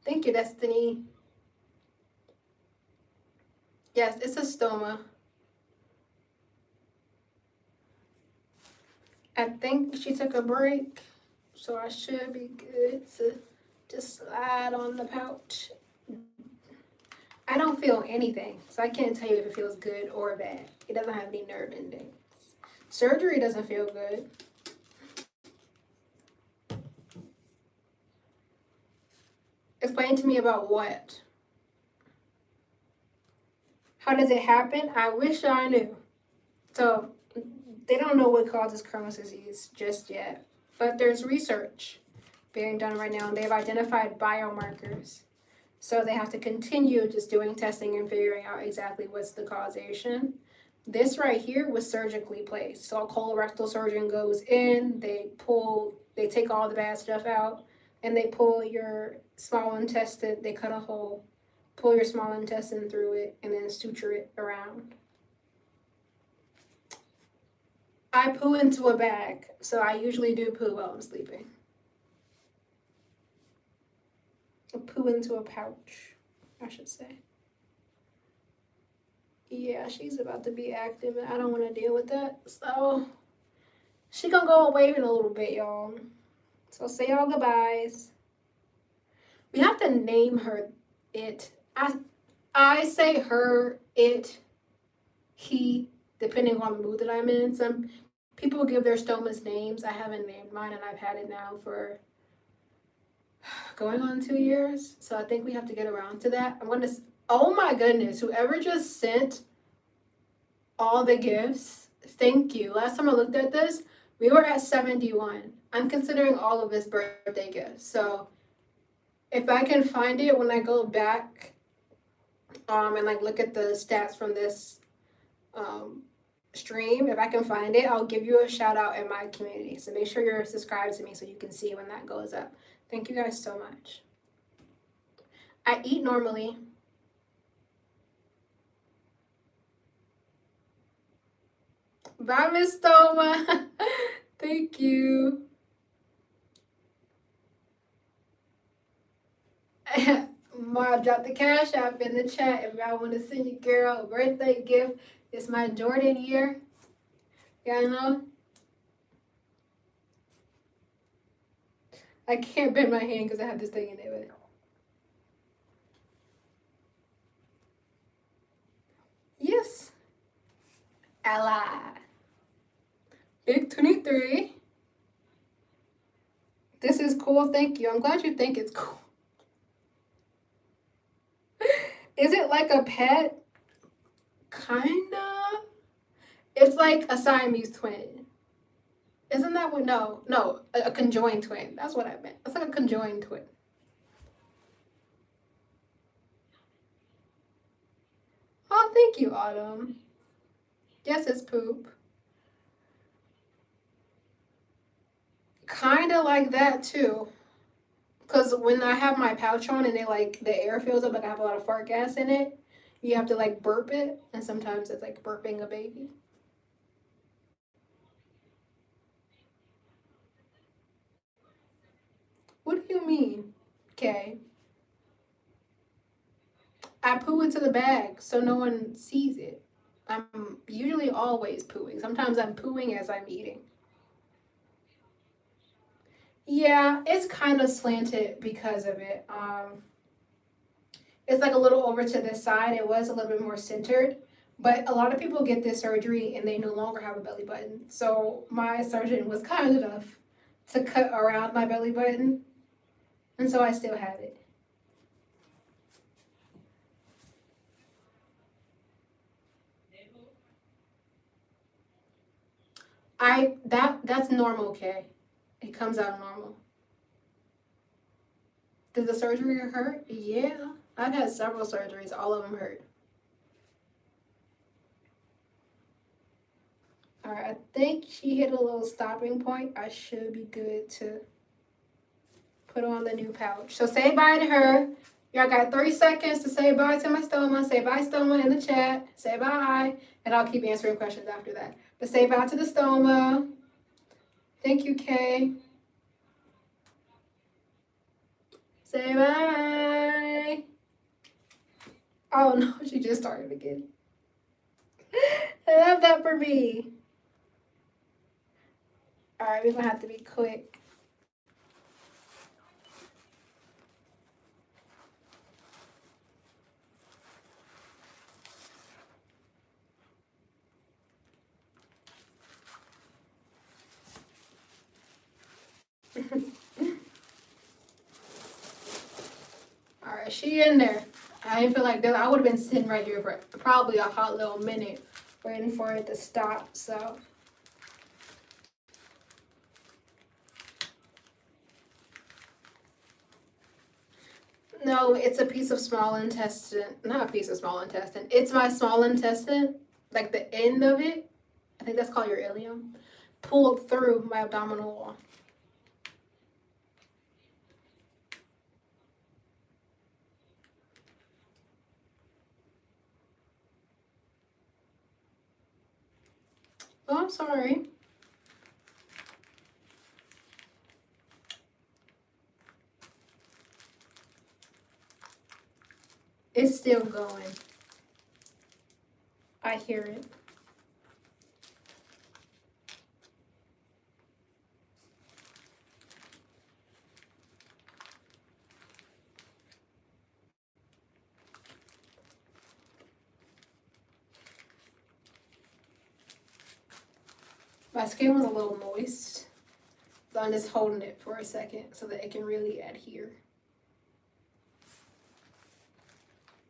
Thank you, Destiny. Yes, it's a stoma. I think she took a break, so I should be good to just slide on the pouch. I don't feel anything, so I can't tell you if it feels good or bad. It doesn't have any nerve endings. Surgery doesn't feel good. Explain to me about what? How does it happen? I wish I knew. So they don't know what causes Crohn's disease just yet, but there's research being done right now, and they've identified biomarkers. So they have to continue just doing testing and figuring out exactly what's the causation. This right here was surgically placed. So a colorectal surgeon goes in, they take all the bad stuff out, and they pull your small intestine, they cut a hole, pull your small intestine through it, and then suture it around. I poo into a bag, so I usually do poo while I'm sleeping. I poo into a pouch, I should say. Yeah, she's about to be active, and I don't want to deal with that. So she gonna go away in a little bit, y'all. So say y'all goodbyes. We have to name her it. I say her, it, he, depending on the mood that I'm in. Some people give their stomas names. I haven't named mine, and I've had it now for going on 2 years. So I think we have to get around to that. Oh my goodness, whoever just sent all the gifts, thank you. Last time I looked at this, we were at 71. I'm considering all of his birthday gifts. So if I can find it when I go back and like look at the stats from this stream, if I can find it, I'll give you a shout out in my community. So make sure you're subscribed to me so you can see when that goes up. Thank you guys so much. I eat normally. Bye, Miss Stoma. Thank you. Ma, drop the cash app in the chat if y'all want to send your girl a birthday gift. It's my Jordan year. Y'all know? I can't bend my hand because I have this thing in it. Yes. Ally. Big 23. This is cool. Thank you. I'm glad you think it's cool. Is it like a pet? Kinda. It's like a Siamese twin. Isn't that what? No, a conjoined twin. That's what I meant. It's like a conjoined twin. Oh, thank you, Autumn. Yes, it's poop. Kinda like that too. Because when I have my pouch on and the air fills up, like I have a lot of fart gas in it, you have to like burp it, and sometimes it's like burping a baby. What do you mean? Okay. I poo into the bag so no one sees it. I'm usually always pooing. Sometimes I'm pooing as I'm eating. Yeah, it's kind of slanted because of it. It's like a little over to this side. It was a little bit more centered, but a lot of people get this surgery and they no longer have a belly button. So my surgeon was kind enough to cut around my belly button. And so I still have it. That's normal, okay? It comes out normal. Did the surgery hurt? Yeah. I've had several surgeries. All of them hurt. Alright, I think she hit a little stopping point. I should be good to put on the new pouch. So say bye to her. Y'all got 3 seconds to say bye to my stoma. Say bye, stoma, in the chat. Say bye. And I'll keep answering questions after that. But say bye to the stoma. Thank you, Kay. Say bye. Oh no, she just started again. I love that for me. Alright, we're gonna have to be quick. Alright, she in there. I didn't feel like that. I would have been sitting right here for probably a hot little minute waiting for it to stop, so. No, it's a piece of small intestine. Not a piece of small intestine. It's my small intestine, like the end of it. I think that's called your ileum. Pulled through my abdominal wall. Oh, I'm sorry. It's still going. I hear it. My skin was a little moist, so I'm just holding it for a second so that it can really adhere.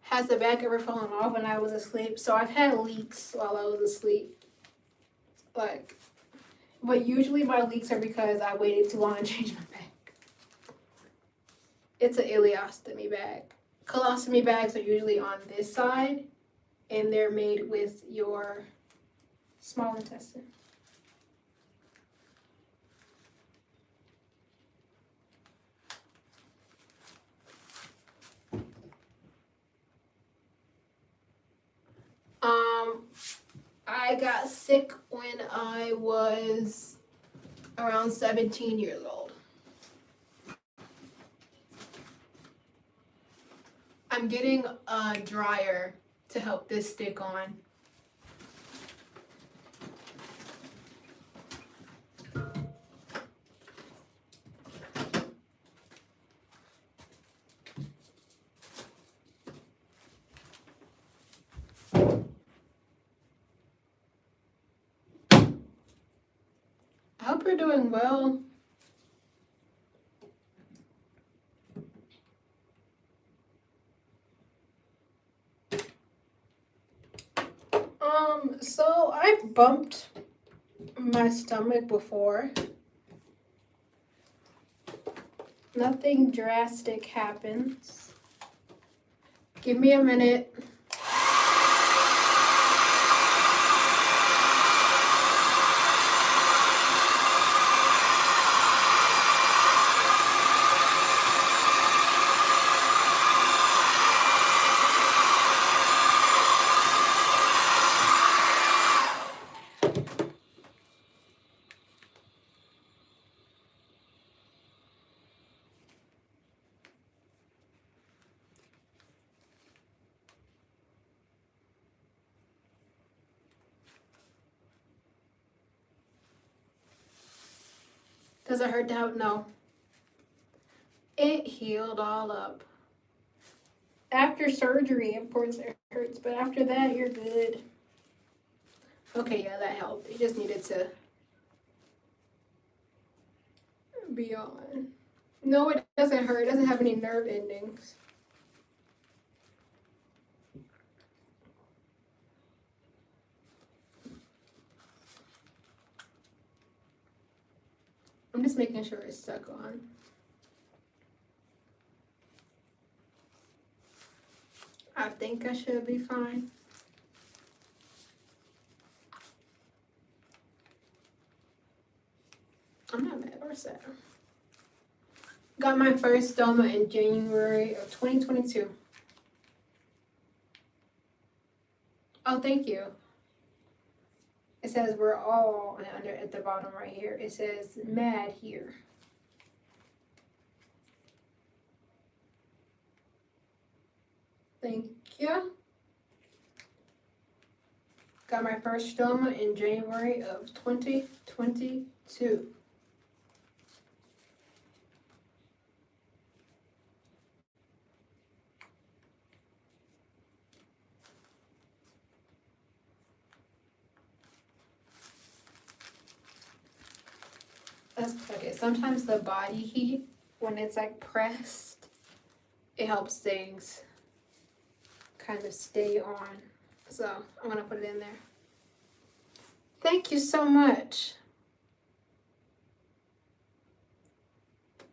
Has the bag ever fallen off when I was asleep? So I've had leaks while I was asleep. But usually my leaks are because I waited too long to change my bag. It's an ileostomy bag. Colostomy bags are usually on this side, and they're made with your small intestine. I got sick when I was around 17 years old. I'm getting a dryer to help this stick on. I hope you're doing well. So I bumped my stomach before. Nothing drastic happens. Give me a minute. Does it hurt now? No. It healed all up. After surgery, of course, it hurts, but after that, you're good. Okay, yeah, that helped. You just needed to beyond. No, it doesn't hurt. It doesn't have any nerve endings. I'm just making sure it's stuck on. I think I should be fine. I'm not mad or sad. Got my first stoma in January of 2022. Oh, thank you. It says we're all under at the bottom right here. It says mad here. Thank you. Got my first stoma in January of 2022. That's okay. Sometimes the body heat, when it's like pressed, it helps things kind of stay on. So I'm gonna put it in there. Thank you so much.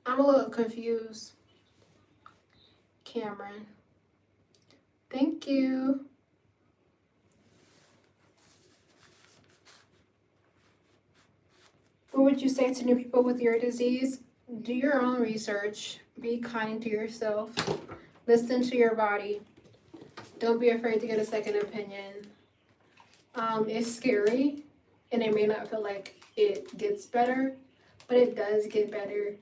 I'm a little confused. Cameron. Thank you. What would you say to new people with your disease? Do your own research. Be kind to yourself. Listen to your body. Don't be afraid to get a second opinion. It's scary, and it may not feel like it gets better, but it does get better.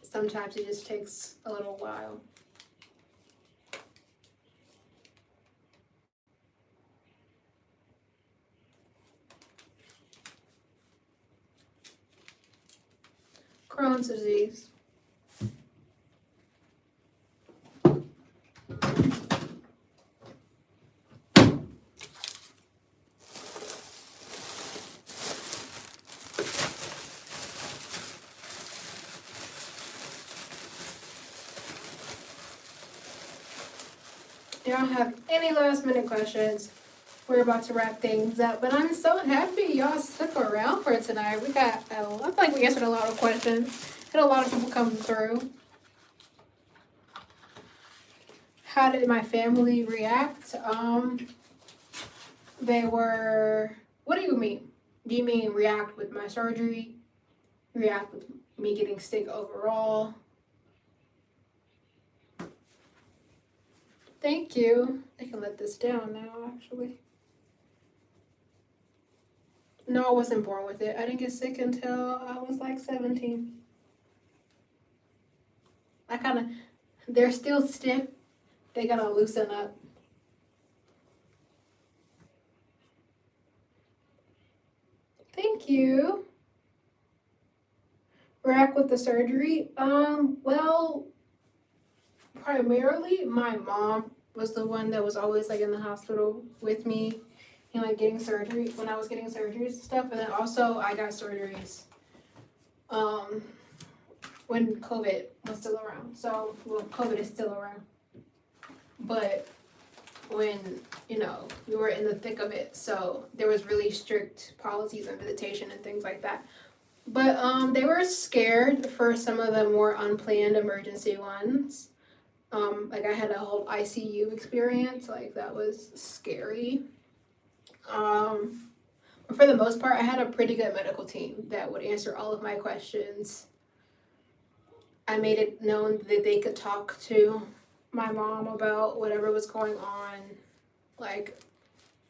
Sometimes it just takes a little while. Crohn's disease. Y'all have any last minute questions? We're about to wrap things up, but I'm so happy y'all stuck around for tonight. I feel like we answered a lot of questions. Had a lot of people come through. How did my family react? They were, what do you mean? Do you mean react with my surgery? React with me getting sick overall? Thank you. I can let this down now, actually. No, I wasn't born with it. I didn't get sick until I was like 17. They're still stiff. They gotta loosen up. Thank you. React with the surgery. Well, primarily my mom was the one that was always like in the hospital with me and like getting surgery when I was getting surgeries and stuff. And then also I got surgeries when COVID was still around. So, well, COVID is still around. But when, we were in the thick of it, so there was really strict policies and visitation and things like that. But they were scared for some of the more unplanned emergency ones. Like I had a whole ICU experience, like that was scary. But for the most part, I had a pretty good medical team that would answer all of my questions. I made it known that they could talk to my mom about whatever was going on. Like,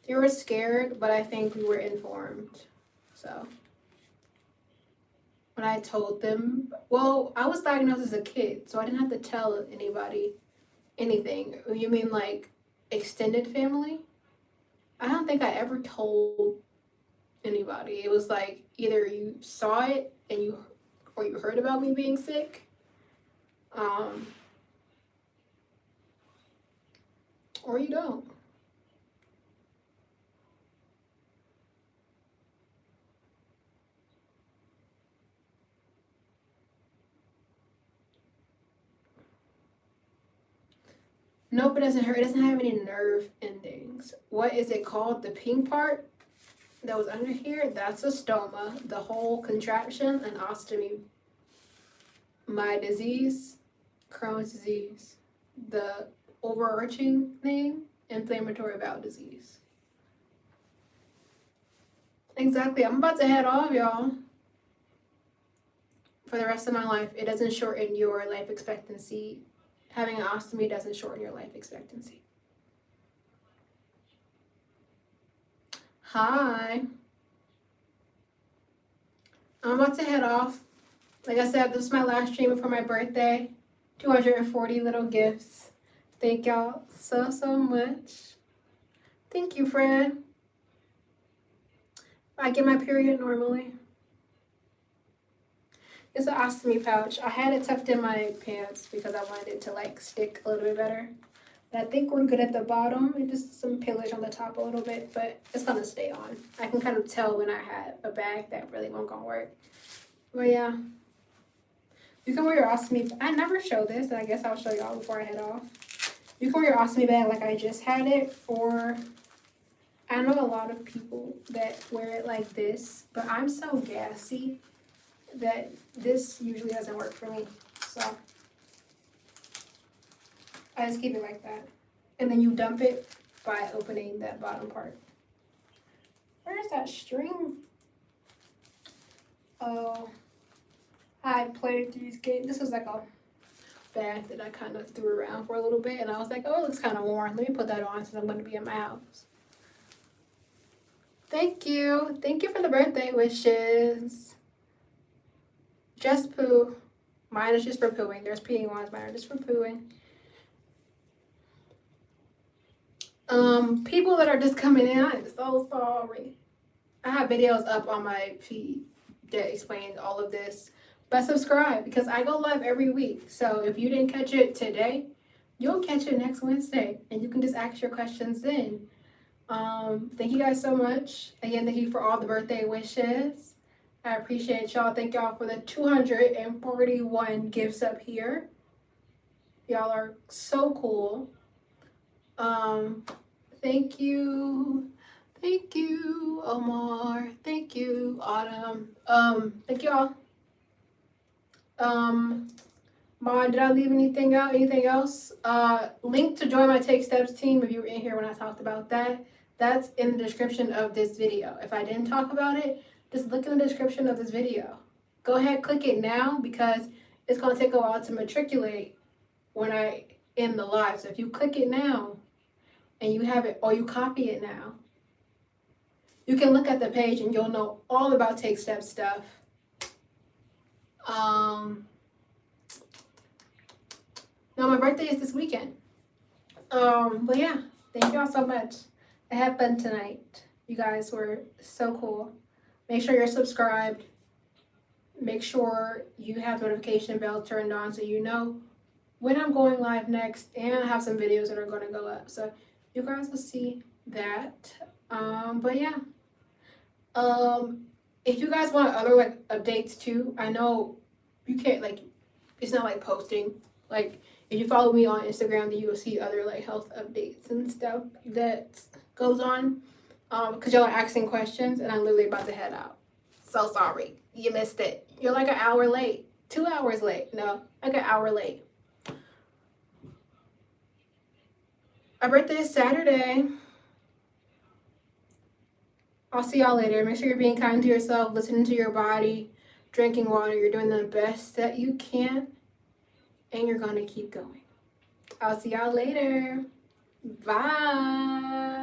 they were scared, but I think we were informed. So, when I told them, well, I was diagnosed as a kid, so I didn't have to tell anybody anything. You mean like extended family? I don't think I ever told anybody. It was like either you saw it and or you heard about me being sick. Or you don't. Nope, it doesn't hurt. It doesn't have any nerve endings. What is it called? The pink part that was under here, that's a stoma. The whole contraption, an ostomy. My disease, Crohn's disease. The overarching name, inflammatory bowel disease. Exactly. I'm about to head off, y'all. For the rest of my life, it doesn't shorten your life expectancy. Having an ostomy doesn't shorten your life expectancy. Hi. I'm about to head off. Like I said, this is my last stream before my birthday. 240 little gifts. Thank y'all so much. Thank you, friend. I get my period normally. It's an ostomy pouch. I had it tucked in my pants because I wanted it to like stick a little bit better. But I think we're good at the bottom and just some pillage on the top a little bit, but it's gonna stay on. I can kind of tell when I had a bag that really won't gonna work. But yeah. You can wear your ostomy. I never show this, and I guess I'll show y'all before I head off. You can wear your ostomy bag like I just had it, or I know a lot of people that wear it like this, but I'm so gassy that this usually doesn't work for me. So I just keep it like that. And then you dump it by opening that bottom part. Where's that string? Oh, I played these games. This was like a bag that I kind of threw around for a little bit, and I was like, oh, it looks kind of worn. Let me put that on since I'm going to be in my house. Thank you. Thank you for the birthday wishes. Just poo. Mine is just for pooing. There's peeing ones. Mine are just for pooing. People that are just coming in, I'm so sorry. I have videos up on my feed that explain all of this. But subscribe because I go live every week. So if you didn't catch it today, you'll catch it next Wednesday. And you can just ask your questions then. Thank you guys so much. Again, thank you for all the birthday wishes. I appreciate y'all. Thank y'all for the 241 gifts up here. Y'all are so cool. Thank you. Thank you, Omar. Thank you, Autumn. Thank y'all. Ma, did I leave anything out? Anything else? Link to join my Take Steps team if you were in here when I talked about that. That's in the description of this video. If I didn't talk about it, just look in the description of this video. Go ahead, click it now because it's going to take a while to matriculate when I end the live. So if you click it now and you have it, or you copy it now, you can look at the page and you'll know all about Take Steps stuff. No, my birthday is this weekend. But yeah, thank y'all so much. I had fun tonight. You guys were so cool. Make sure you're subscribed. Make sure you have notification bell turned on so you know when I'm going live next, and I have some videos that are going to go up. So you guys will see that. But yeah. If you guys want other like updates too, I know you can't like, it's not like posting. Like if you follow me on Instagram, then you will see other like health updates and stuff that goes on. Because y'all are asking questions and I'm literally about to head out. So sorry, you missed it. You're like an hour late, 2 hours late. No, like an hour late. My birthday is Saturday. I'll see y'all later. Make sure you're being kind to yourself, listening to your body, drinking water. You're doing the best that you can, and you're going to keep going. I'll see y'all later. Bye.